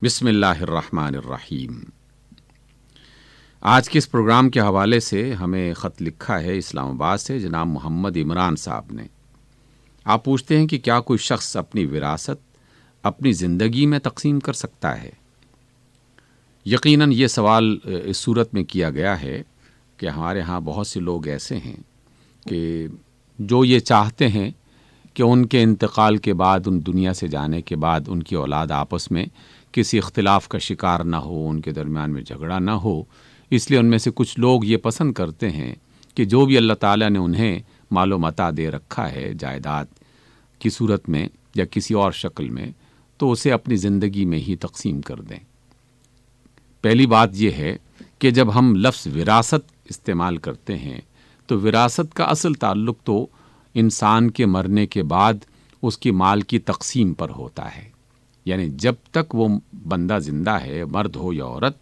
بسم اللہ الرحمن الرحیم۔ آج کے اس پروگرام کے حوالے سے ہمیں خط لکھا ہے اسلام آباد سے جناب محمد عمران صاحب نے۔ آپ پوچھتے ہیں کہ کیا کوئی شخص اپنی وراثت اپنی زندگی میں تقسیم کر سکتا ہے؟ یقیناً یہ سوال اس صورت میں کیا گیا ہے کہ ہمارے ہاں بہت سے لوگ ایسے ہیں کہ جو یہ چاہتے ہیں کہ ان کے انتقال کے بعد، ان دنیا سے جانے کے بعد، ان کی اولاد آپس میں کسی اختلاف کا شکار نہ ہو، ان کے درمیان میں جھگڑا نہ ہو۔ اس لیے ان میں سے کچھ لوگ یہ پسند کرتے ہیں کہ جو بھی اللہ تعالیٰ نے انہیں مال و متاع دے رکھا ہے جائیداد کی صورت میں یا کسی اور شکل میں، تو اسے اپنی زندگی میں ہی تقسیم کر دیں۔ پہلی بات یہ ہے کہ جب ہم لفظ وراثت استعمال کرتے ہیں تو وراثت کا اصل تعلق تو انسان کے مرنے کے بعد اس کی مال کی تقسیم پر ہوتا ہے۔ یعنی جب تک وہ بندہ زندہ ہے، مرد ہو یا عورت،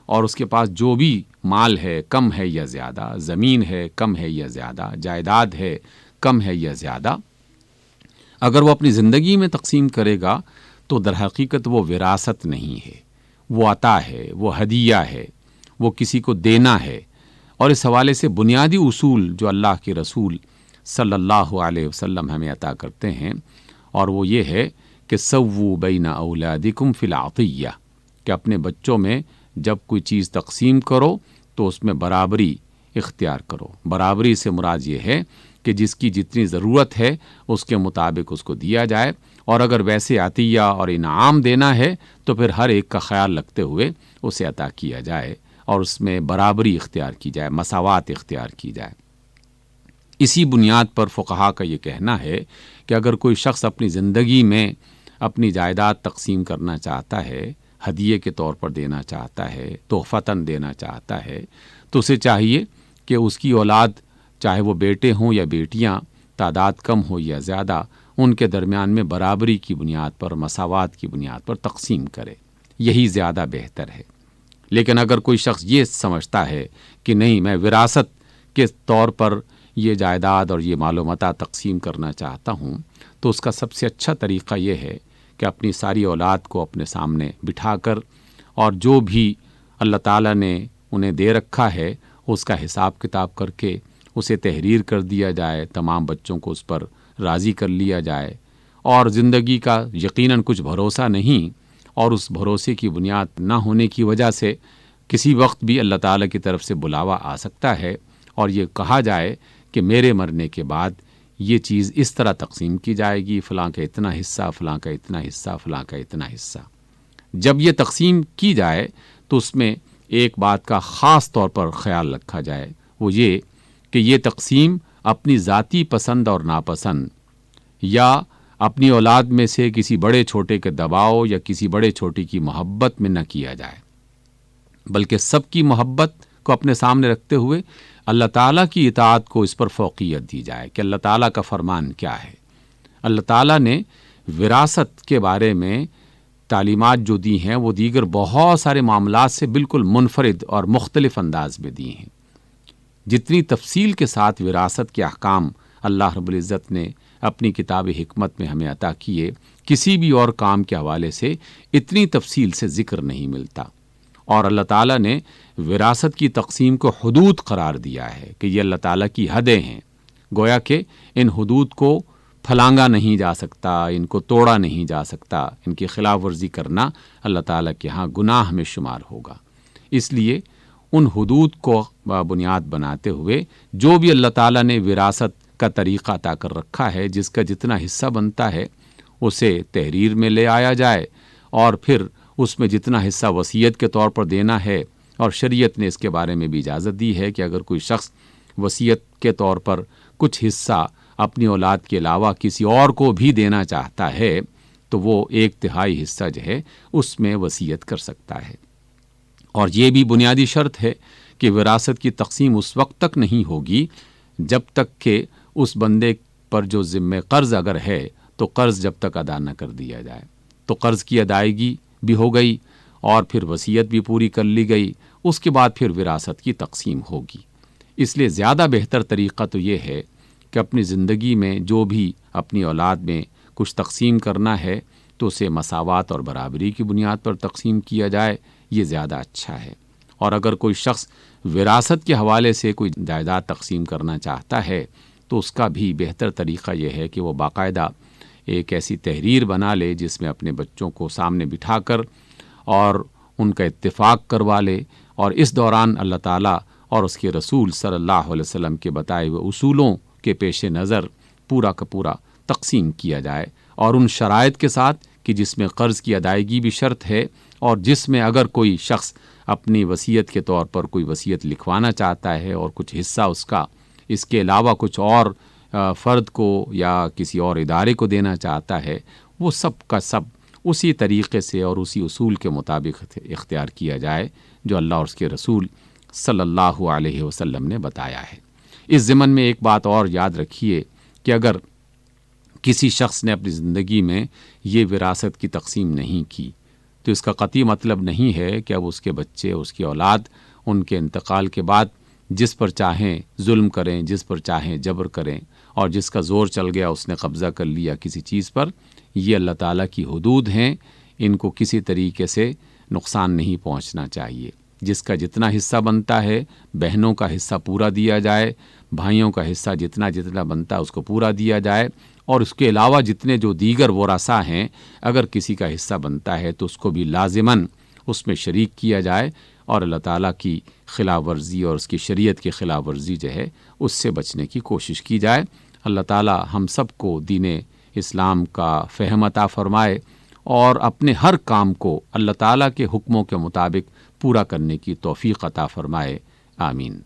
اور اس کے پاس جو بھی مال ہے، کم ہے یا زیادہ، زمین ہے کم ہے یا زیادہ، جائیداد ہے کم ہے یا زیادہ، اگر وہ اپنی زندگی میں تقسیم کرے گا تو در حقیقت وہ وراثت نہیں ہے، وہ عطا ہے، وہ ہدیہ ہے، وہ کسی کو دینا ہے۔ اور اس حوالے سے بنیادی اصول جو اللہ کے رسول صلی اللہ علیہ وسلم ہمیں عطا کرتے ہیں، اور وہ یہ ہے کہ سووا بین اولادکم فی العطیہ، کہ اپنے بچوں میں جب کوئی چیز تقسیم کرو تو اس میں برابری اختیار کرو۔ برابری سے مراد یہ ہے کہ جس کی جتنی ضرورت ہے اس کے مطابق اس کو دیا جائے، اور اگر ویسے عطیہ اور انعام دینا ہے تو پھر ہر ایک کا خیال رکھتے ہوئے اسے عطا کیا جائے اور اس میں برابری اختیار کی جائے، مساوات اختیار کی جائے۔ اسی بنیاد پر فقہا کا یہ کہنا ہے کہ اگر کوئی شخص اپنی زندگی میں اپنی جائیداد تقسیم کرنا چاہتا ہے، ہدیے کے طور پر دینا چاہتا ہے، تحفتاً دینا چاہتا ہے، تو اسے چاہیے کہ اس کی اولاد، چاہے وہ بیٹے ہوں یا بیٹیاں، تعداد کم ہو یا زیادہ، ان کے درمیان میں برابری کی بنیاد پر، مساوات کی بنیاد پر تقسیم کرے۔ یہی زیادہ بہتر ہے۔ لیکن اگر کوئی شخص یہ سمجھتا ہے کہ نہیں، میں وراثت کے طور پر یہ جائیداد اور یہ مال و متاع تقسیم کرنا چاہتا ہوں، تو اس کا سب سے اچھا طریقہ یہ ہے کہ اپنی ساری اولاد کو اپنے سامنے بٹھا کر اور جو بھی اللہ تعالیٰ نے انہیں دے رکھا ہے اس کا حساب کتاب کر کے اسے تحریر کر دیا جائے، تمام بچوں کو اس پر راضی کر لیا جائے، اور زندگی کا یقیناً کچھ بھروسہ نہیں، اور اس بھروسے کی بنیاد نہ ہونے کی وجہ سے کسی وقت بھی اللہ تعالیٰ کی طرف سے بلاوا آ سکتا ہے، اور یہ کہا جائے کہ میرے مرنے کے بعد یہ چیز اس طرح تقسیم کی جائے گی، فلاں کا اتنا حصہ، فلاں کا اتنا حصہ، فلاں کا اتنا حصہ۔ جب یہ تقسیم کی جائے تو اس میں ایک بات کا خاص طور پر خیال رکھا جائے، وہ یہ کہ یہ تقسیم اپنی ذاتی پسند اور ناپسند یا اپنی اولاد میں سے کسی بڑے چھوٹے کے دباؤ یا کسی بڑے چھوٹے کی محبت میں نہ کیا جائے، بلکہ سب کی محبت کو اپنے سامنے رکھتے ہوئے اللہ تعالیٰ کی اطاعت کو اس پر فوقیت دی جائے کہ اللہ تعالیٰ کا فرمان کیا ہے۔ اللہ تعالیٰ نے وراثت کے بارے میں تعلیمات جو دی ہیں وہ دیگر بہت سارے معاملات سے بالکل منفرد اور مختلف انداز میں دی ہیں۔ جتنی تفصیل کے ساتھ وراثت کے احکام اللہ رب العزت نے اپنی کتاب حکمت میں ہمیں عطا کیے، کسی بھی اور کام کے حوالے سے اتنی تفصیل سے ذکر نہیں ملتا۔ اور اللہ تعالیٰ نے وراثت کی تقسیم کو حدود قرار دیا ہے کہ یہ اللہ تعالیٰ کی حدیں ہیں، گویا کہ ان حدود کو پھلانگا نہیں جا سکتا، ان کو توڑا نہیں جا سکتا، ان کی خلاف ورزی کرنا اللہ تعالیٰ کے ہاں گناہ میں شمار ہوگا۔ اس لیے ان حدود کو بنیاد بناتے ہوئے جو بھی اللہ تعالیٰ نے وراثت کا طریقہ عطا کر رکھا ہے، جس کا جتنا حصہ بنتا ہے اسے تحریر میں لے آیا جائے، اور پھر اس میں جتنا حصہ وصیت کے طور پر دینا ہے، اور شریعت نے اس کے بارے میں بھی اجازت دی ہے کہ اگر کوئی شخص وصیت کے طور پر کچھ حصہ اپنی اولاد کے علاوہ کسی اور کو بھی دینا چاہتا ہے تو وہ 1/3 حصہ جو ہے اس میں وصیت کر سکتا ہے۔ اور یہ بھی بنیادی شرط ہے کہ وراثت کی تقسیم اس وقت تک نہیں ہوگی جب تک کہ اس بندے پر جو ذمہ قرض اگر ہے تو قرض جب تک ادا نہ کر دیا جائے۔ تو قرض کی ادائیگی بھی ہو گئی اور پھر وصیت بھی پوری کر لی گئی، اس کے بعد پھر وراثت کی تقسیم ہوگی۔ اس لیے زیادہ بہتر طریقہ تو یہ ہے کہ اپنی زندگی میں جو بھی اپنی اولاد میں کچھ تقسیم کرنا ہے تو اسے مساوات اور برابری کی بنیاد پر تقسیم کیا جائے، یہ زیادہ اچھا ہے۔ اور اگر کوئی شخص وراثت کے حوالے سے کوئی جائیداد تقسیم کرنا چاہتا ہے تو اس کا بھی بہتر طریقہ یہ ہے کہ وہ باقاعدہ ایک ایسی تحریر بنا لے جس میں اپنے بچوں کو سامنے بٹھا کر اور ان کا اتفاق کروا لے، اور اس دوران اللہ تعالیٰ اور اس کے رسول صلی اللہ علیہ وسلم کے بتائے ہوئے اصولوں کے پیش نظر پورا کا پورا تقسیم کیا جائے، اور ان شرائط کے ساتھ کہ جس میں قرض کی ادائیگی بھی شرط ہے، اور جس میں اگر کوئی شخص اپنی وصیت کے طور پر کوئی وصیت لکھوانا چاہتا ہے اور کچھ حصہ اس کا اس کے علاوہ کچھ اور فرد کو یا کسی اور ادارے کو دینا چاہتا ہے، وہ سب کا سب اسی طریقے سے اور اسی اصول کے مطابق اختیار کیا جائے جو اللہ اور اس کے رسول صلی اللہ علیہ وسلم نے بتایا ہے۔ اس ضمن میں ایک بات اور یاد رکھیے کہ اگر کسی شخص نے اپنی زندگی میں یہ وراثت کی تقسیم نہیں کی تو اس کا قطعی مطلب نہیں ہے کہ اب اس کے بچے، اس کی اولاد ان کے انتقال کے بعد جس پر چاہیں ظلم کریں، جس پر چاہیں جبر کریں، اور جس کا زور چل گیا اس نے قبضہ کر لیا کسی چیز پر۔ یہ اللہ تعالیٰ کی حدود ہیں، ان کو کسی طریقے سے نقصان نہیں پہنچنا چاہیے۔ جس کا جتنا حصہ بنتا ہے، بہنوں کا حصہ پورا دیا جائے، بھائیوں کا حصہ جتنا جتنا بنتا ہے اس کو پورا دیا جائے، اور اس کے علاوہ جتنے جو دیگر ورثاء ہیں اگر کسی کا حصہ بنتا ہے تو اس کو بھی لازماً اس میں شریک کیا جائے، اور اللہ تعالیٰ کی خلاف ورزی اور اس کی شریعت کی خلاف ورزی جو ہے اس سے بچنے کی کوشش کی جائے۔ اللہ تعالیٰ ہم سب کو دین اسلام کا فہم عطا فرمائے اور اپنے ہر کام کو اللہ تعالیٰ کے حکموں کے مطابق پورا کرنے کی توفیق عطا فرمائے، آمین۔